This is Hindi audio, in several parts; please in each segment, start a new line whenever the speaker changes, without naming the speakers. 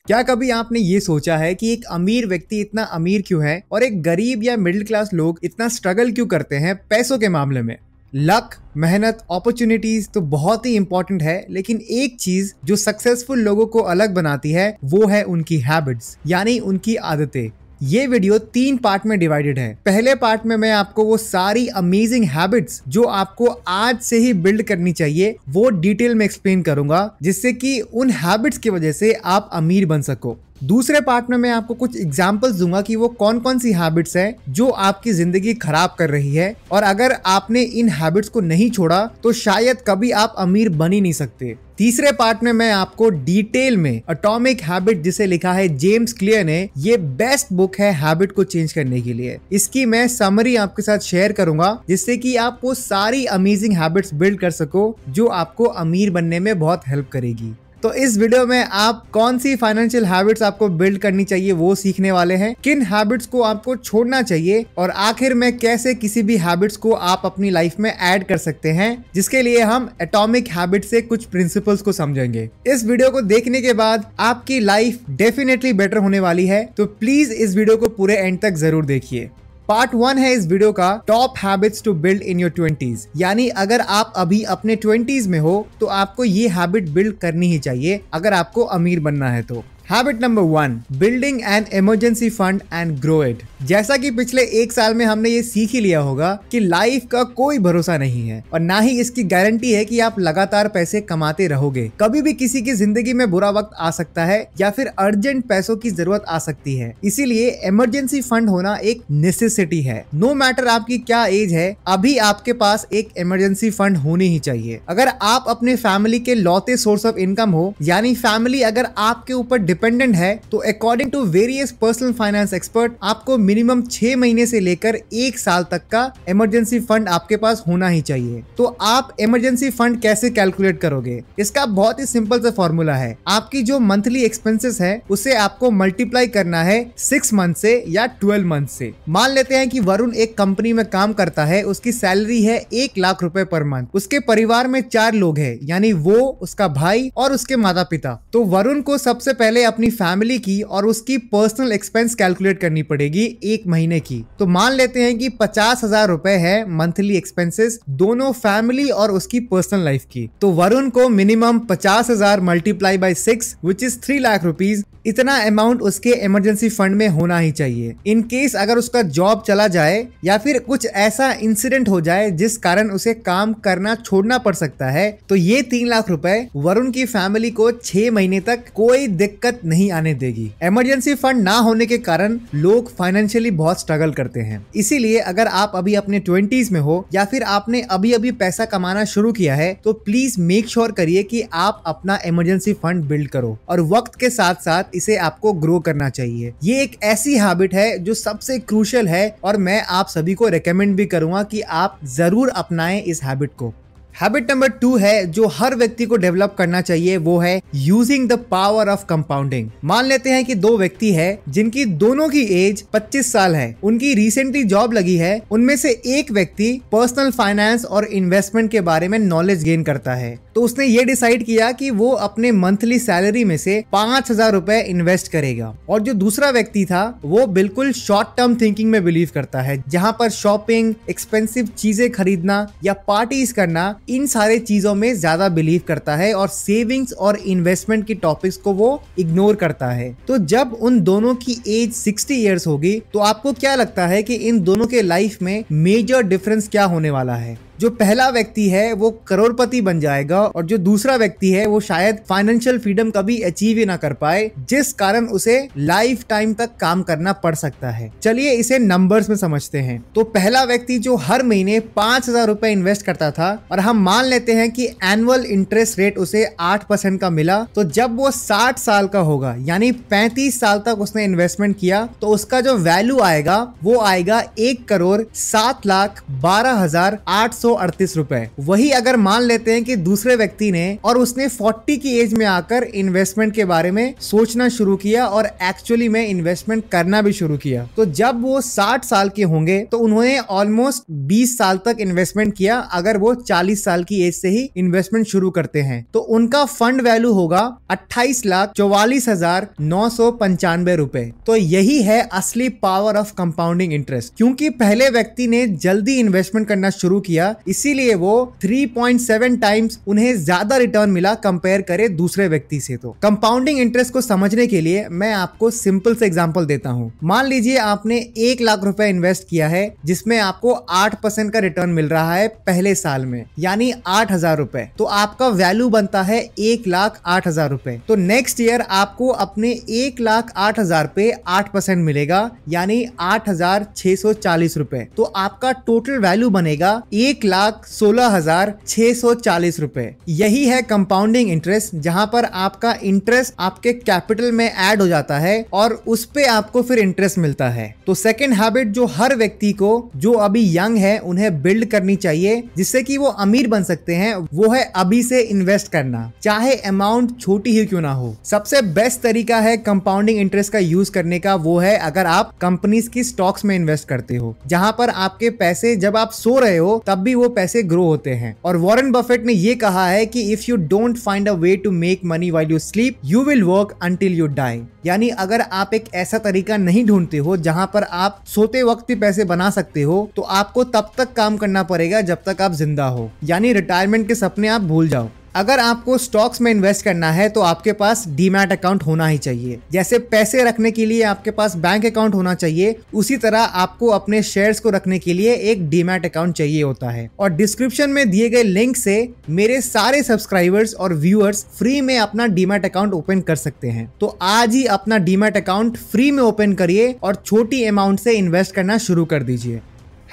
क्या कभी आपने ये सोचा है कि एक अमीर व्यक्ति इतना अमीर क्यों है और एक गरीब या मिडिल क्लास लोग इतना स्ट्रगल क्यों करते हैं पैसों के मामले में? लक, मेहनत, अपॉर्चुनिटीज तो बहुत ही इंपॉर्टेंट है, लेकिन एक चीज जो सक्सेसफुल लोगों को अलग बनाती है वो है उनकी हैबिट्स, यानी उनकी आदतें। ये वीडियो 3 पार्ट में डिवाइडेड है। पहले पार्ट में मैं आपको वो सारी अमेजिंग हैबिट्स जो आपको आज से ही बिल्ड करनी चाहिए वो डिटेल में एक्सप्लेन करूंगा, जिससे कि उन हैबिट्स की वजह से आप अमीर बन सको। दूसरे पार्ट में मैं आपको कुछ एग्जांपल्स दूंगा कि वो कौन कौन सी हैबिट्स हैं जो आपकी जिंदगी खराब कर रही है, और अगर आपने इन हैबिट्स को नहीं छोड़ा तो शायद कभी आप अमीर बन ही नहीं सकते। तीसरे पार्ट में मैं आपको डिटेल में एटॉमिक हैबिट, जिसे लिखा है जेम्स क्लियर ने, ये बेस्ट बुक है हैबिट को चेंज करने के लिए। इसकी मैं समरी आपके साथ शेयर करूंगा, जिससे कि आप वो सारी अमेजिंग हैबिट्स बिल्ड कर सको जो आपको अमीर बनने में बहुत हेल्प करेगी। तो इस वीडियो में आप कौन सी फाइनेंशियल हैबिट्स आपको बिल्ड करनी चाहिए वो सीखने वाले हैं, किन हैबिट्स को आपको छोड़ना चाहिए, और आखिर में कैसे किसी भी हैबिट्स को आप अपनी लाइफ में ऐड कर सकते हैं, जिसके लिए हम एटॉमिक हैबिट से कुछ प्रिंसिपल्स को समझेंगे। इस वीडियो को देखने के बाद आपकी लाइफ डेफिनेटली बेटर होने वाली है, तो प्लीज इस वीडियो को पूरे एंड तक जरूर देखिए। पार्ट 1 है इस वीडियो का top habits to build in your 20s, यानी अगर आप अभी अपने 20s में हो तो आपको ये हैबिट बिल्ड करनी ही चाहिए अगर आपको अमीर बनना है तो। Habit number 1, building an emergency fund and grow it. जैसा कि पिछले 1 साल में हमने ये सीख ही लिया होगा कि लाइफ का कोई भरोसा नहीं है और ना ही इसकी गारंटी है कि आप लगातार पैसे कमाते रहोगे। कभी भी किसी की जिंदगी में बुरा वक्त आ सकता है या फिर अर्जेंट पैसों की जरूरत आ सकती है, इसीलिए इमरजेंसी फंड होना एक नेसेसिटी है। नो मैटर आपकी क्या एज है, अभी आपके पास एक इमरजेंसी फंड होनी ही चाहिए। अगर आप अपने फैमिली के लौते सोर्स ऑफ इनकम हो, यानी फैमिली अगर आपके ऊपर डिपेंडेंट है, तो according to various personal finance expert आपको मिनिमम 6 महीने से लेकर 1 साल तक का इमरजेंसी फंड आपके पास होना ही चाहिए। तो आप इमरजेंसी फंड कैसे कैलकुलेट करोगे? इसका बहुत ही सिंपल सा फॉर्मूला है। आपकी जो मंथली एक्सपेंसेस है उसे आपको मल्टीप्लाई करना है 6 मंथ से या 12 मंथ से। मान लेते हैं कि वरुण एक कंपनी में काम करता है, उसकी सैलरी है 1 लाख रुपए पर मंथ। उसके परिवार में 4 लोग हैं, यानी वो, उसका भाई और उसके माता पिता। तो वरुण को सबसे पहले अपनी फैमिली की और उसकी पर्सनल एक्सपेंस कैलकुलेट करनी पड़ेगी 1 महीने की। तो मान लेते हैं कि 50,000 रुपए है मंथली एक्सपेंसेस दोनों फैमिली और उसकी पर्सनल लाइफ की। तो वरुण को minimum 50,000 multiply by 6 which is 3 lakh rupees, इतना अमाउंट उसके इमरजेंसी फंड में होना ही चाहिए। इन केस अगर उसका जॉब चला जाए या फिर कुछ ऐसा इंसिडेंट हो जाए जिस कारण उसे काम करना छोड़ना पड़ सकता है, तो ये 3 लाख रुपए वरुण की फैमिली को 6 महीने तक कोई दिक्कत नहीं आने देगी। इमरजेंसी फंड ना होने के कारण लोग फाइनेंशियली बहुत स्ट्रगल करते हैं। इसीलिए अगर आप अभी अपने 20s में हो या फिर आपने अभी अभी पैसा कमाना शुरू किया है, तो प्लीज मेक श्योर करिए कि आप अपना इमरजेंसी फंड बिल्ड करो, और वक्त के साथ साथ इसे आपको ग्रो करना चाहिए। ये एक ऐसी हैबिट है जो सबसे क्रूशियल है, और मैं आप सभी को रेकमेंड भी करूंगा कि आप जरूर अपनाएं इस हैबिट को। हैबिट नंबर 2 है जो हर व्यक्ति को डेवलप करना चाहिए, वो है using the power of compounding. मान लेते हैं कि 2 व्यक्ति है जिनकी दोनों की एज 25 साल है, उनकी रिसेंटली जॉब लगी है। उनमें से एक व्यक्ति पर्सनल फाइनेंस और इन्वेस्टमेंट के बारे में नॉलेज गेन करता है, तो उसने ये डिसाइड किया कि वो अपने मंथली सैलरी में से 5,000 रुपए इन्वेस्ट करेगा। और जो दूसरा व्यक्ति था वो बिल्कुल शॉर्ट टर्म थिंकिंग में बिलीव करता है, जहां पर शॉपिंग, एक्सपेंसिव चीजें खरीदना या पार्टीज करना, इन सारे चीजों में ज्यादा बिलीव करता है और सेविंग्स और इन्वेस्टमेंट की टॉपिक्स को वो इग्नोर करता है। तो जब उन दोनों की एज 60 इयर्स होगी, तो आपको क्या लगता है कि इन दोनों के लाइफ में मेजर डिफरेंस क्या होने वाला है? जो पहला व्यक्ति है वो करोड़पति बन जाएगा, और जो दूसरा व्यक्ति है वो शायद फाइनेंशियल फ्रीडम कभी अचीव ही ना कर पाए, जिस कारण उसे लाइफ टाइम तक काम करना पड़ सकता है। चलिए इसे नंबर्स में समझते हैं। तो पहला व्यक्ति जो हर महीने 5,000 रुपए इन्वेस्ट करता था, और हम मान लेते हैं कि एनुअल इंटरेस्ट रेट उसे 8% का मिला, तो जब वो 60 साल का होगा, यानी 35 साल तक उसने इन्वेस्टमेंट किया, तो उसका जो वैल्यू आएगा वो आएगा 1,07,12,800 738 रुपए। वही अगर मान लेते हैं कि दूसरे व्यक्ति ने और उसने 40 की एज में आकर इन्वेस्टमेंट के बारे में सोचना शुरू किया और एक्चुअली में इन्वेस्टमेंट करना भी शुरू किया, तो जब वो 60 साल के होंगे तो उन्होंने ऑलमोस्ट 20 साल तक इन्वेस्टमेंट किया। अगर वो 40 साल की एज से ही इन्वेस्टमेंट शुरू करते हैं तो उनका फंड वैल्यू होगा 28,44,995 रुपए। तो यही है असली पावर ऑफ कंपाउंडिंग इंटरेस्ट। क्योंकि पहले व्यक्ति ने जल्दी इन्वेस्टमेंट करना शुरू किया, इसीलिए वो 3.7 टाइम्स उन्हें ज्यादा रिटर्न मिला कंपेयर करे दूसरे व्यक्ति से। तो कंपाउंडिंग इंटरेस्ट को समझने के लिए मैं आपको सिंपल से एग्जांपल देता हूं। मान लीजिए आपने 1 लाख रुपए इन्वेस्ट किया है, जिसमें आपको 8% का रिटर्न मिल रहा है पहले साल में, यानी 8,000 रुपए। तो आपका वैल्यू बनता है 1,08,000 रुपए। तो नेक्स्ट ईयर आपको अपने 1,08,000 पे 8% मिलेगा, यानी 8,640 रुपए। तो आपका टोटल वैल्यू बनेगा 1,16,640 रुपए। यही है कंपाउंडिंग इंटरेस्ट, जहां पर आपका इंटरेस्ट आपके कैपिटल में ऐड हो जाता है और उस पे आपको फिर इंटरेस्ट मिलता है। तो सेकंड हैबिट जो हर व्यक्ति को जो अभी यंग है उन्हें बिल्ड करनी चाहिए, जिससे कि वो अमीर बन सकते हैं, वो है अभी से इन्वेस्ट करना, चाहे अमाउंट छोटी ही क्यों ना हो। सबसे बेस्ट तरीका है कंपाउंडिंग इंटरेस्ट का यूज करने का, वो है अगर आप कंपनीज की स्टॉक्स में इन्वेस्ट करते हो, जहां पर आपके पैसे जब आप सो रहे हो तब भी वो पैसे ग्रो होते हैं। और वॉरेन बफेट ने ये कहा है कि if you don't find a way to make money while you sleep, you will work until you die. यानी अगर आप एक ऐसा तरीका नहीं ढूंढते हो जहां पर आप सोते वक्त भी पैसे बना सकते हो, तो आपको तब तक काम करना पड़ेगा जब तक आप जिंदा हो। यानी रिटायरमेंट के सपने आप भूल जाओ। अगर आपको स्टॉक्स में इन्वेस्ट करना है तो आपके पास डीमैट अकाउंट होना ही चाहिए। जैसे पैसे रखने के लिए आपके पास बैंक अकाउंट होना चाहिए, उसी तरह आपको अपने शेयर्स को रखने के लिए एक डीमैट अकाउंट चाहिए होता है। और डिस्क्रिप्शन में दिए गए लिंक से मेरे सारे सब्सक्राइबर्स और व्यूअर्स फ्री में अपना डीमैट अकाउंट ओपन कर सकते हैं। तो आज ही अपना डीमैट अकाउंट फ्री में ओपन करिए और छोटी अमाउंट से इन्वेस्ट करना शुरू कर दीजिए।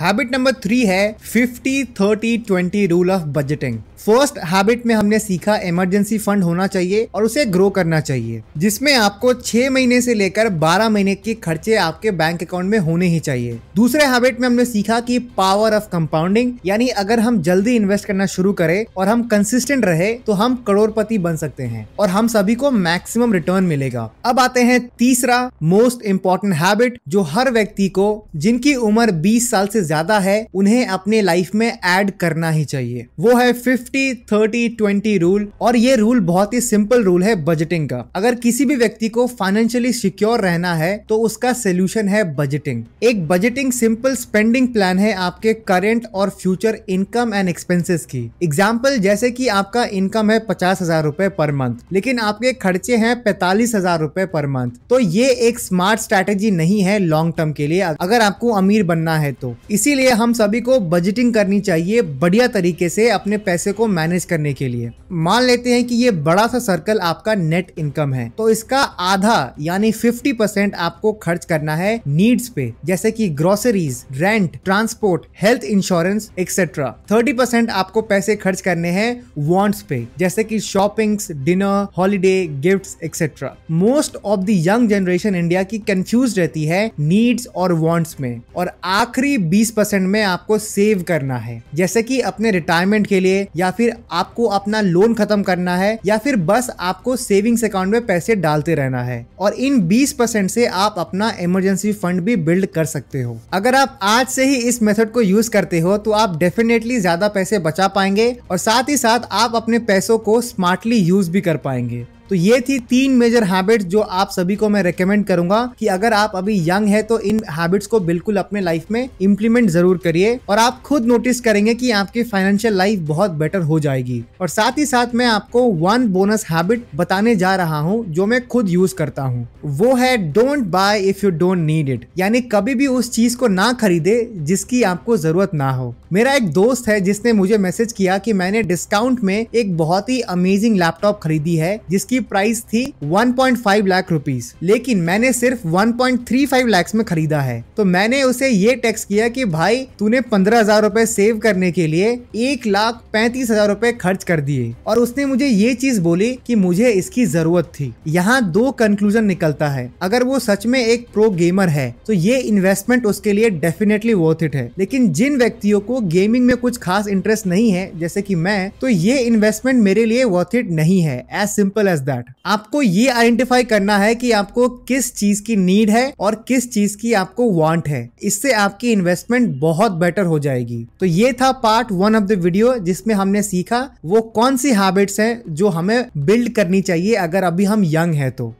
हैबिट नंबर 3 है 50-30-20 rule of budgeting. First habit में हमने सीखा इमरजेंसी फंड होना चाहिए और उसे ग्रो करना चाहिए, जिसमें आपको 6 महीने से लेकर 12 महीने के खर्चे आपके बैंक अकाउंट में होने ही चाहिए। दूसरे हैबिट में हमने सीखा कि पावर ऑफ कंपाउंडिंग, यानी अगर हम जल्दी इन्वेस्ट करना शुरू करें और हम कंसिस्टेंट रहे तो हम करोड़पति बन सकते हैं और हम सभी को मैक्सिमम रिटर्न मिलेगा। अब आते हैं तीसरा मोस्ट इंपॉर्टेंट हैबिट, जो हर व्यक्ति को जिनकी उम्र 20 साल से ज्यादा है उन्हें अपने लाइफ में ऐड करना ही चाहिए। वो है 50-30-20 रूल। और ये रूल बहुत ही सिंपल रूल है बजटिंग का। अगर किसी भी व्यक्ति को फाइनेंशियली सिक्योर रहना है तो उसका सोल्यूशन है बजटिंग। एक बजटिंग सिंपल स्पेंडिंग प्लान है आपके करेंट और फ्यूचर इनकम एंड एक्सपेंसेस की। एग्जाम्पल, जैसे कि आपका इनकम है 50,000 रुपए पर मंथ, लेकिन आपके खर्चे हैं 45,000 रुपए पर मंथ। तो ये एक स्मार्ट स्ट्रैटेजी नहीं है लॉन्ग टर्म के लिए, अगर आपको अमीर बनना है तो। इसीलिए हम सभी को बजटिंग करनी चाहिए बढ़िया तरीके से अपने पैसे को मैनेज करने के लिए। मान लेते हैं कि ये बड़ा सा सर्कल आपका नेट इनकम है, तो इसका आधा यानी 50% आपको खर्च करना है नीड्स पे, जैसे कि groceries, rent, transport, health insurance etcetera. 30% आपको पैसे खर्च करने हैं वांट्स पे, जैसे कि shoppings, dinner, holiday, gifts etcetera. Most of the young generation India की कंफ्यूज रहती है नीड्स और वांट्स में, और आखिरी 20% में आपको सेव करना है, जैसे कि अपने रिटायरमेंट के लिए, या फिर आपको अपना लोन खत्म करना है, या फिर बस आपको सेविंग्स अकाउंट में पैसे डालते रहना है। और इन 20% से आप अपना इमरजेंसी फंड भी बिल्ड कर सकते हो। अगर आप आज से ही इस मेथड को यूज करते हो तो आप डेफिनेटली ज्यादा पैसे बचा पाएंगे और साथ ही साथ आप अपने पैसों को स्मार्टली यूज भी कर पाएंगे। तो ये थी 3 मेजर हैबिट्स जो आप सभी को मैं रेकमेंड करूंगा कि अगर आप अभी यंग है तो इन हैबिट्स को बिल्कुल अपने लाइफ में इंप्लीमेंट जरूर करिए, और आप खुद नोटिस करेंगे कि आपकी फाइनेंशियल लाइफ बहुत बेटर हो जाएगी। और साथ ही साथ मैं आपको 1 बोनस हैबिट बताने जा रहा हूं जो मैं खुद यूज करता हूं। वो है don't by if you don't need it, यानी कभी भी उस चीज को ना खरीदे जिसकी आपको जरूरत ना हो। मेरा एक दोस्त है जिसने मुझे मैसेज किया कि मैंने डिस्काउंट में एक बहुत ही अमेजिंग लैपटॉप खरीदी है जिसकी प्राइस थी 1.5 लाख रुपीस, लेकिन मैंने सिर्फ 1.35 लाख में खरीदा है। तो मैंने उसे ये टेक्स्ट किया कि भाई तूने 15,000 रुपए सेव करने के लिए 1,35,000 रुपए खर्च कर दिए। और उसने मुझे ये चीज बोली कि मुझे इसकी जरूरत थी। यहाँ दो कंक्लूजन निकलता है, अगर वो सच में एक प्रो गेमर है तो ये इन्वेस्टमेंट उसके लिए डेफिनेटली वर्थ इट है। लेकिन जिन व्यक्तियों को गेमिंग में कुछ खास इंटरेस्ट नहीं है, जैसे कि मैं, तो ये इन्वेस्टमेंट मेरे लिए वर्थ इट नहीं है। As simple as that. आपको ये आइडेंटिफाई करना है कि आपको किस चीज की नीड है और किस चीज की आपको वांट है। इससे आपकी इन्वेस्टमेंट बहुत बेटर हो जाएगी। तो ये था पार्ट 1 ऑफ द वीडियो, जिसमें हमने सीखा वो कौन सी हैबिट्स हैं जो हमें बिल्ड करनी चाहिए अगर अभी हम यंग है तो।